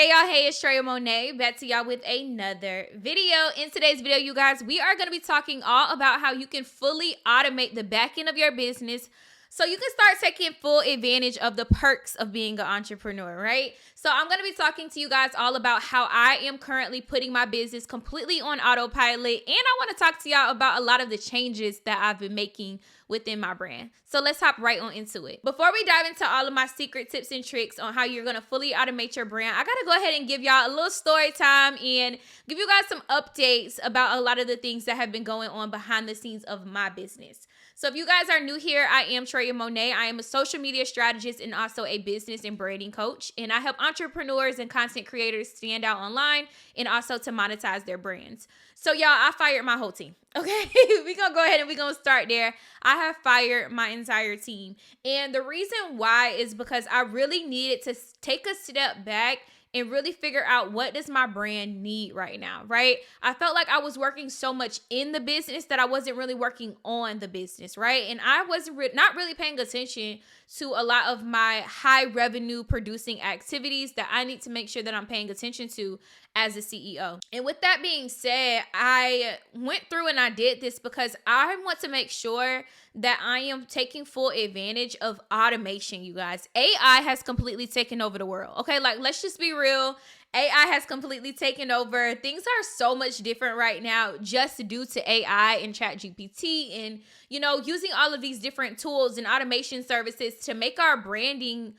Hey y'all, hey, it's Troyia Monay, back to y'all with another video. In today's video, you guys, we are going to be talking all about how you can fully automate the back end of your business so you can start taking full advantage of the perks of being an entrepreneur, right? So I'm going to be talking to you guys all about how I am currently putting my business completely on autopilot, and I want to talk to y'all about a lot of the changes that I've been making within my brand. So let's hop right on into it. Before we dive into all of my secret tips and tricks on how you're going to fully automate your brand, I got to go ahead and give y'all a little story time and give you guys some updates about a lot of the things that have been going on behind the scenes of my business. So if you guys are new here, I am Troyia Monay. I am a social media strategist and also a business and branding coach. And I help entrepreneurs and content creators stand out online and also to monetize their brands. So y'all, I fired my whole team. Okay, we're going to go ahead and we're going to start there. I have fired my entire team. And the reason why is because I really needed to take a step back and really figure out what does my brand need right now, right? I felt like I was working so much in the business that I wasn't really working on the business, right? And I was not really paying attention to a lot of my high revenue producing activities that I need to make sure that I'm paying attention to as a CEO. And with that being said, I went through and I did this because I want to make sure that I am taking full advantage of automation, you guys. AI has completely taken over the world. Okay, like let's just be real. AI has completely taken over. Things are so much different right now just due to AI and ChatGPT and, you know, using all of these different tools and automation services to make our brands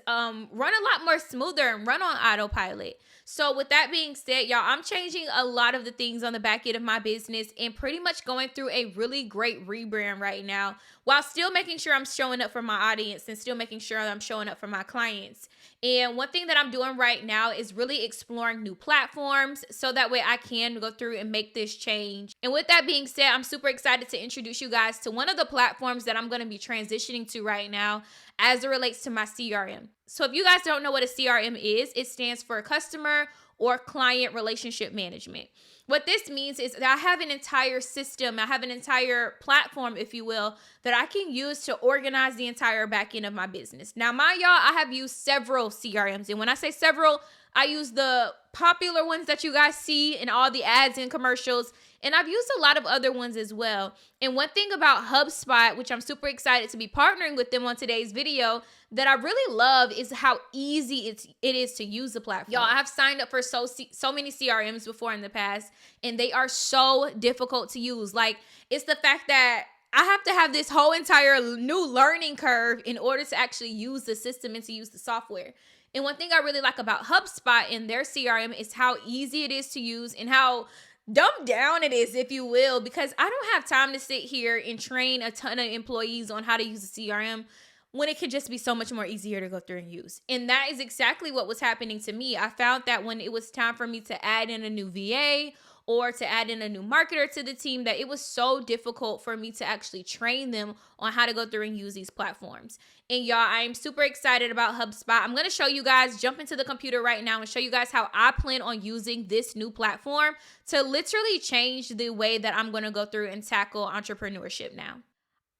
run a lot more smoother and run on autopilot. So with that being said, y'all, I'm changing a lot of the things on the back end of my business and pretty much going through a really great rebrand right now while still making sure I'm showing up for my audience and still making sure I'm showing up for my clients. And one thing that I'm doing right now is really exploring new platforms so that way I can go through and make this change. And with that being said, I'm super excited to introduce you guys to one of the platforms that I'm going to be transitioning to right now as it relates to my CRM. So if you guys don't know what a CRM is, it stands for customer or client relationship management. What this means is that I have an entire system, I have an entire platform, if you will, that I can use to organize the entire back end of my business. Now, y'all, I have used several CRMs. And when I say several, I use the popular ones that you guys see in all the ads and commercials. And I've used a lot of other ones as well. And one thing about HubSpot, which I'm super excited to be partnering with them on today's video, that I really love is how easy it is to use the platform. Y'all, I have signed up for so many CRMs before in the past, and they are so difficult to use. Like, it's the fact that I have to have this whole entire new learning curve in order to actually use the system and to use the software. And one thing I really like about HubSpot and their CRM is how easy it is to use and how dumbed down it is, if you will, because I don't have time to sit here and train a ton of employees on how to use a CRM when it could just be so much more easier to go through and use. And that is exactly what was happening to me. I found that when it was time for me to add in a new VA or to add in a new marketer to the team, that it was so difficult for me to actually train them on how to go through and use these platforms. And y'all, I am super excited about HubSpot. I'm going to show you guys, jump into the computer right now and show you guys how I plan on using this new platform to literally change the way that I'm going to go through and tackle entrepreneurship now.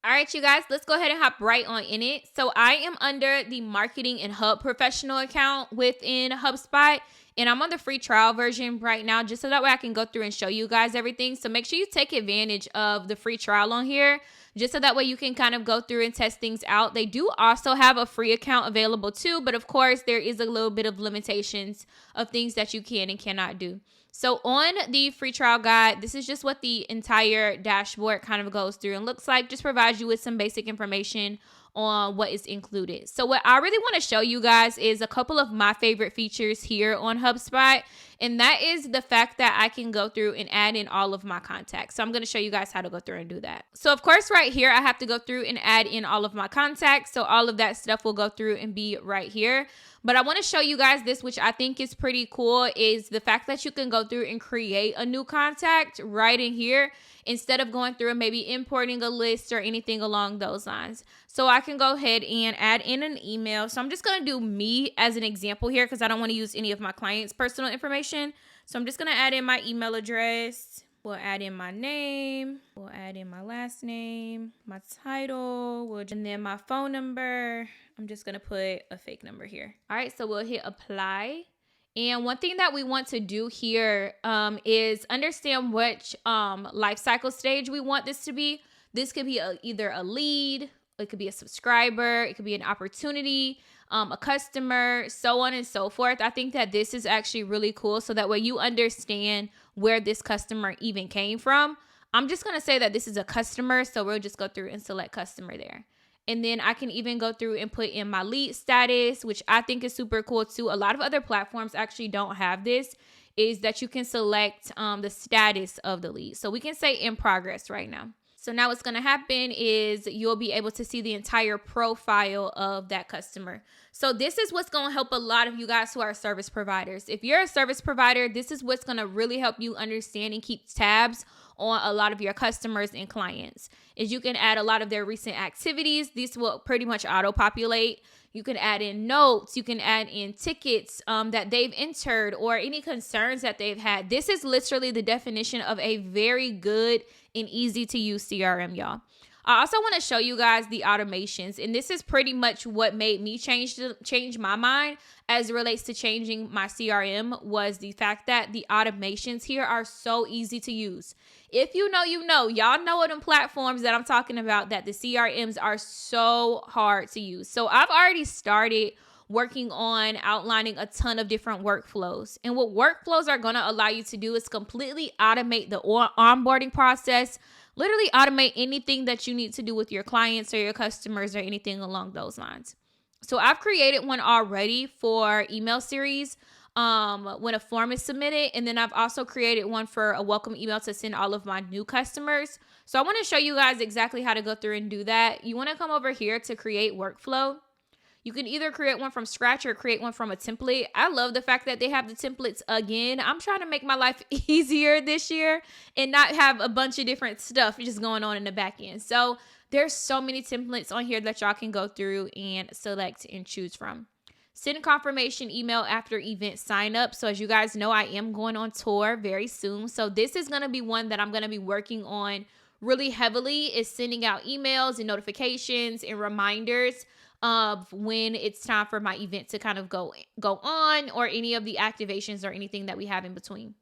All right, you guys, let's go ahead and hop right on in it. So I am under the marketing and hub professional account within HubSpot, and I'm on the free trial version right now, just so that way I can go through and show you guys everything. So make sure you take advantage of the free trial on here, just so that way you can kind of go through and test things out. They do also have a free account available too, but of course there is a little bit of limitations of things that you can and cannot do. So on the free trial guide, this is just what the entire dashboard kind of goes through and looks like. Just provides you with some basic information on what is included. So what I really want to show you guys is a couple of my favorite features here on HubSpot. And that is the fact that I can go through and add in all of my contacts. So I'm going to show you guys how to go through and do that. So of course, right here, I have to go through and add in all of my contacts. So all of that stuff will go through and be right here. But I want to show you guys this, which I think is pretty cool, is the fact that you can go through and create a new contact right in here instead of going through and maybe importing a list or anything along those lines. So I can go ahead and add in an email. So I'm just going to do me as an example here because I don't want to use any of my clients' personal information. So I'm just going to add in my email address. We'll add in my name. We'll add in my last name, my title, and then my phone number. I'm just going to put a fake number here. All right, so we'll hit apply. And one thing that we want to do here is understand which life cycle stage we want this to be. This could be either a lead, it could be a subscriber, it could be an opportunity, a customer, so on and so forth. I think that this is actually really cool, so that way you understand where this customer even came from. I'm just going to say that this is a customer, so we'll just go through and select customer there. And then I can even go through and put in my lead status, which I think is super cool too. A lot of other platforms actually don't have this, is that you can select the status of the lead. So we can say in progress right now. So now what's going to happen is you'll be able to see the entire profile of that customer. So this is what's going to help a lot of you guys who are service providers. If you're a service provider, this is what's going to really help you understand and keep tabs on a lot of your customers and clients. Is you can add a lot of their recent activities. These will pretty much auto-populate. You can add in notes. You can add in tickets that they've entered or any concerns that they've had. This is literally the definition of a very good and easy to use CRM, y'all. I also want to show you guys the automations, and this is pretty much what made me change my mind as it relates to changing my CRM, was the fact that the automations here are so easy to use. If you know, you know. Y'all know what them platforms that I'm talking about, that the CRMs are so hard to use. So I've already started working on outlining a ton of different workflows. And what workflows are going to allow you to do is completely automate the onboarding process. Literally automate anything that you need to do with your clients or your customers or anything along those lines. So I've created one already for email series when a form is submitted. And then I've also created one for a welcome email to send all of my new customers. So I want to show you guys exactly how to go through and do that. You want to come over here to create workflow. You can either create one from scratch or create one from a template. I love the fact that they have the templates again. I'm trying to make my life easier this year and not have a bunch of different stuff just going on in the back end. So there's so many templates on here that y'all can go through and select and choose from. Send confirmation email after event sign up. So as you guys know, I am going on tour very soon. So this is going to be one that I'm going to be working on really heavily, is sending out emails and notifications and reminders of when it's time for my event to kind of go on, or any of the activations or anything that we have in between.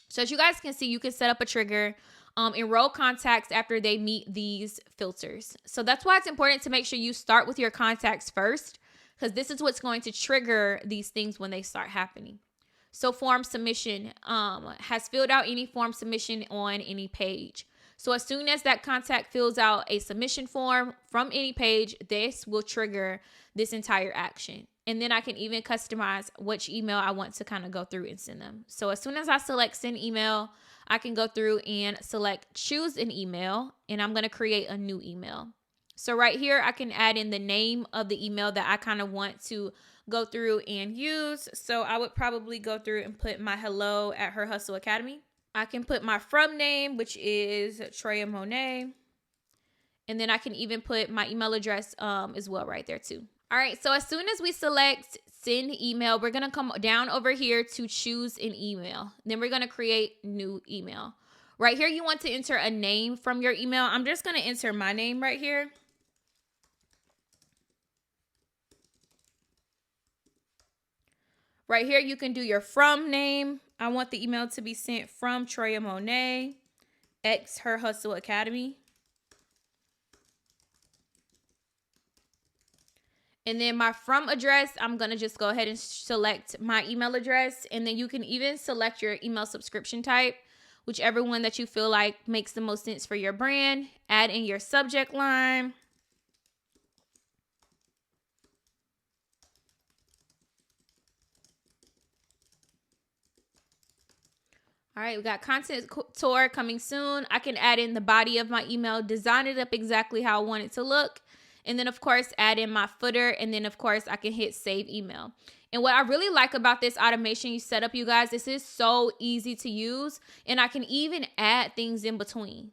So as you guys can see, you can set up a trigger, enroll contacts after they meet these filters. So that's why it's important to make sure you start with your contacts first, because this is what's going to trigger these things when they start happening. So form submission, has filled out any form submission on any page. So as soon as that contact fills out a submission form from any page, this will trigger this entire action. And then I can even customize which email I want to kind of go through and send them. So as soon as I select send email, I can go through and select choose an email, and I'm going to create a new email. So right here, I can add in the name of the email that I kind of want to go through and use. So I would probably go through and put my hello at Her Hustle Academy. I can put my from name, which is Troyia Monay. And then I can even put my email address as well right there too. All right, so as soon as we select send email, we're going to come down over here to choose an email. Then we're going to create new email. Right here, you want to enter a name from your email. I'm just going to enter my name right here. Right here, you can do your from name. I want the email to be sent from Troyia Monay, X Her Hustle Academy. And then my from address, I'm going to just go ahead and select my email address. And then you can even select your email subscription type, whichever one that you feel like makes the most sense for your brand. Add in your subject line. All right, we got content tour coming soon. I can add in the body of my email, design it up exactly how I want it to look. And then, of course, add in my footer. And then, of course, I can hit save email. And what I really like about this automation you set up, you guys, this is so easy to use. And I can even add things in between.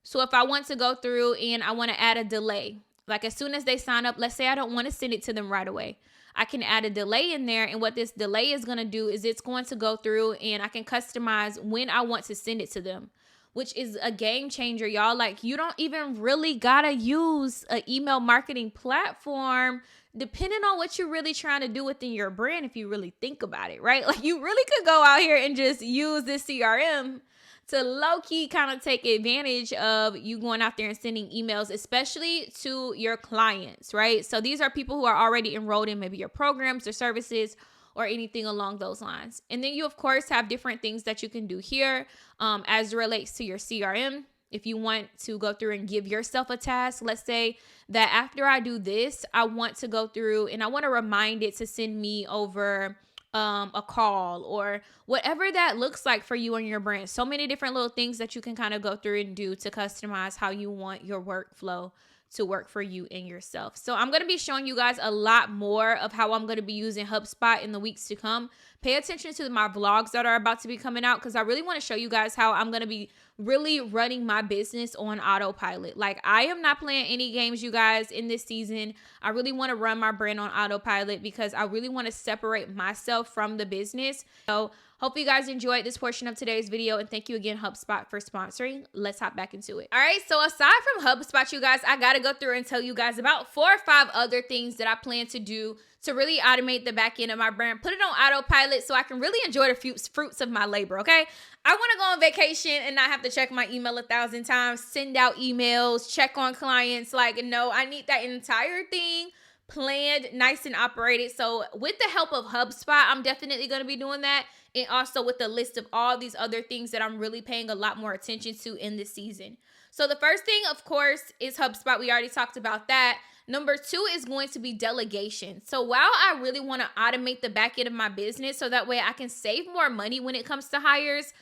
So if I want to go through and I want to add a delay, like as soon as they sign up, let's say I don't want to send it to them right away. I can add a delay in there, and what this delay is going to do is it's going to go through and I can customize when I want to send it to them. which is a game changer, y'all. Like, you don't even really gotta use an email marketing platform depending on what you're really trying to do within your brand, if you really think about it, right? Like, you really could go out here and just use this CRM to low-key kind of take advantage of you going out there and sending emails, especially to your clients, right? So these are people who are already enrolled in maybe your programs or services or anything along those lines. And then you, of course, have different things that you can do here as it relates to your CRM. If you want to go through and give yourself a task, let's say that after I do this, I want to go through and I want to remind it to send me over a call or whatever that looks like for you and your brand. So many different little things that you can kind of go through and do to customize how you want your workflow to work for you and yourself. So I'm going to be showing you guys a lot more of how I'm going to be using HubSpot in the weeks to come. Pay attention to my vlogs that are about to be coming out, because I really want to show you guys how I'm going to be really running my business on autopilot. Like, I am not playing any games, you guys, in this season. I really want to run my brand on autopilot because I really want to separate myself from the business. So hope you guys enjoyed this portion of today's video, and thank you again, HubSpot, for sponsoring. Let's hop back into it. All right, so aside from HubSpot, you guys, I got to go through and tell you guys about 4 or 5 other things that I plan to do to really automate the back end of my brand, put it on autopilot so I can really enjoy the fruits of my labor, okay? I want to go on vacation and not have to check my email 1,000 times, send out emails, check on clients. Like, no, I need that entire thing planned, nice and operated. So with the help of HubSpot, I'm definitely going to be doing that. And also with the list of all these other things that I'm really paying a lot more attention to in this season. So the first thing, of course, is HubSpot. We already talked about that. Number 2 is going to be delegation. So while I really want to automate the back end of my business so that way I can save more money when it comes to hires,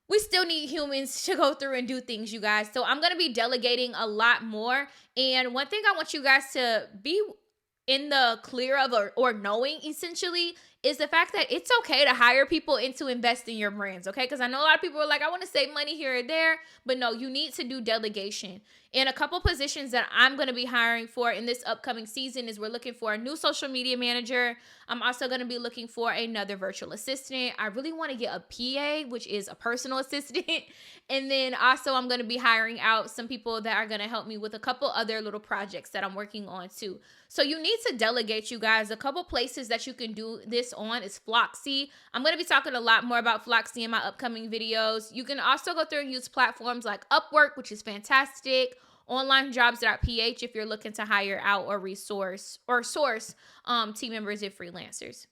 we still need humans to go through and do things, you guys. So I'm going to be delegating a lot more. And one thing I want you guys to be in the clear of or knowing essentially is the fact that it's okay to hire people and to invest in your brands, okay? Because I know a lot of people are like, I want to save money here or there, but no, you need to do delegation. And a couple positions that I'm going to be hiring for in this upcoming season is we're looking for a new social media manager. I'm also going to be looking for another virtual assistant. I really want to get a PA, which is a personal assistant. And then also I'm going to be hiring out some people that are going to help me with a couple other little projects that I'm working on too. So you need to delegate, you guys. A couple places that you can do this on is Floxy. I'm going to be talking a lot more about Floxy in my upcoming videos. You can also go through and use platforms like Upwork, which is fantastic. onlinejobs.ph if you're looking to hire out or source team members and freelancers.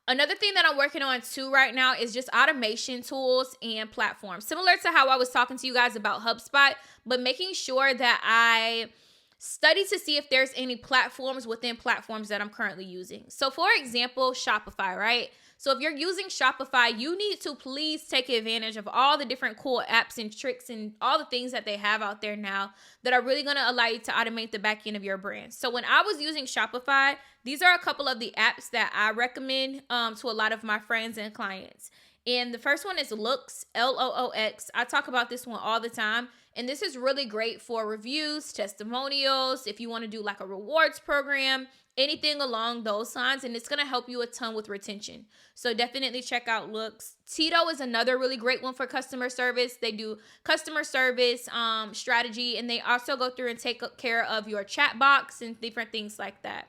Another thing that I'm working on too right now is just automation tools and platforms. Similar to how I was talking to you guys about HubSpot, but making sure that I study to see if there's any platforms within platforms that I'm currently using. So for example, Shopify, right? So if you're using Shopify, you need to please take advantage of all the different cool apps and tricks and all the things that they have out there now that are really going to allow you to automate the back end of your brand. So when I was using Shopify, these are a couple of the apps that I recommend to a lot of my friends and clients. And the first one is Loox, Loox. I talk about this one all the time. And this is really great for reviews, testimonials, if you want to do like a rewards program, anything along those lines. And it's going to help you a ton with retention. So definitely check out Loox. Tito is another really great one for customer service. They do customer service strategy, and they also go through and take care of your chat box and different things like that.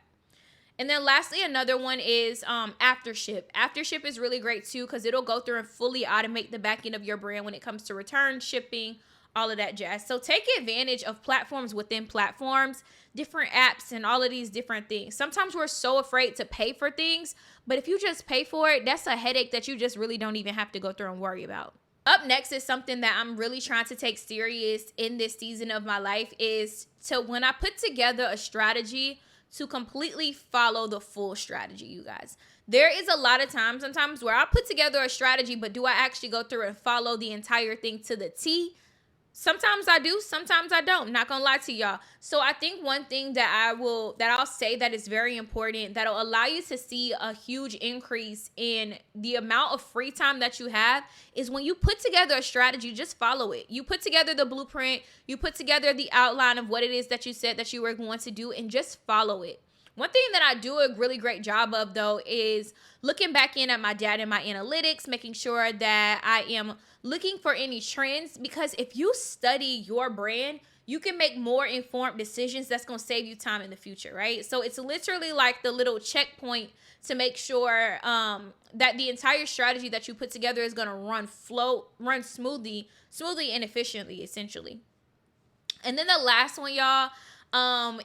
And then lastly, another one is Aftership. Aftership is really great too because it'll go through and fully automate the back end of your brand when it comes to return, shipping, all of that jazz. So take advantage of platforms within platforms, different apps, and all of these different things. Sometimes we're so afraid to pay for things, but if you just pay for it, that's a headache that you just really don't even have to go through and worry about. Up next is something that I'm really trying to take serious in this season of my life is to when I put together a strategy to completely follow the full strategy, you guys. There is a lot of times, sometimes where I put together a strategy, but do I actually go through and follow the entire thing to the T? Sometimes I do, sometimes I don't. Not gonna lie to y'all. So I think one thing that I'll say that is very important that'll allow you to see a huge increase in the amount of free time that you have is when you put together a strategy, just follow it. You put together the blueprint, you put together the outline of what it is that you said that you were going to do, and just follow it. One thing that I do a really great job of, though, is looking back in at my data and my analytics, making sure that I am looking for any trends, because if you study your brand, you can make more informed decisions that's going to save you time in the future, right? So it's literally like the little checkpoint to make sure that the entire strategy that you put together is going to run smoothly and efficiently, essentially. And then the last one, y'all,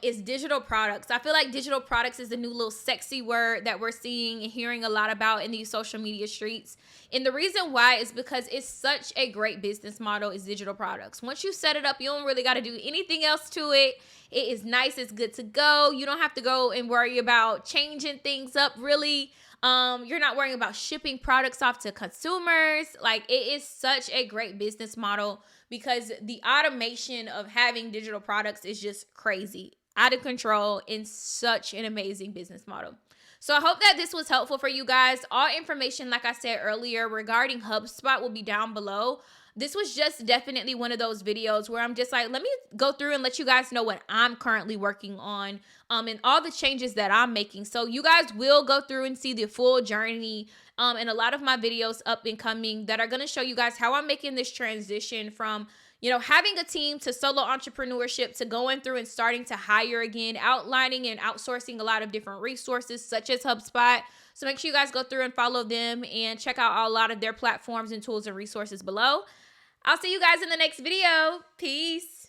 is digital products. I feel like digital products is the new little sexy word that we're seeing and hearing a lot about in these social media streets. And the reason why is because it's such a great business model is digital products. Once you set it up, you don't really got to do anything else to it. It is nice. It's good to go. You don't have to go and worry about changing things up, really. You're not worrying about shipping products off to consumers. Like, it is such a great business model because the automation of having digital products is just crazy, out of control, and such an amazing business model. So I hope that this was helpful for you guys. All information, like I said earlier, regarding HubSpot will be down below. This was just definitely one of those videos where I'm just like, let me go through and let you guys know what I'm currently working on, and all the changes that I'm making. So you guys will go through and see the full journey, and a lot of my videos up and coming that are going to show you guys how I'm making this transition from, having a team to solo entrepreneurship to going through and starting to hire again, outlining and outsourcing a lot of different resources such as HubSpot. So make sure you guys go through and follow them and check out a lot of their platforms and tools and resources below. I'll see you guys in the next video. Peace.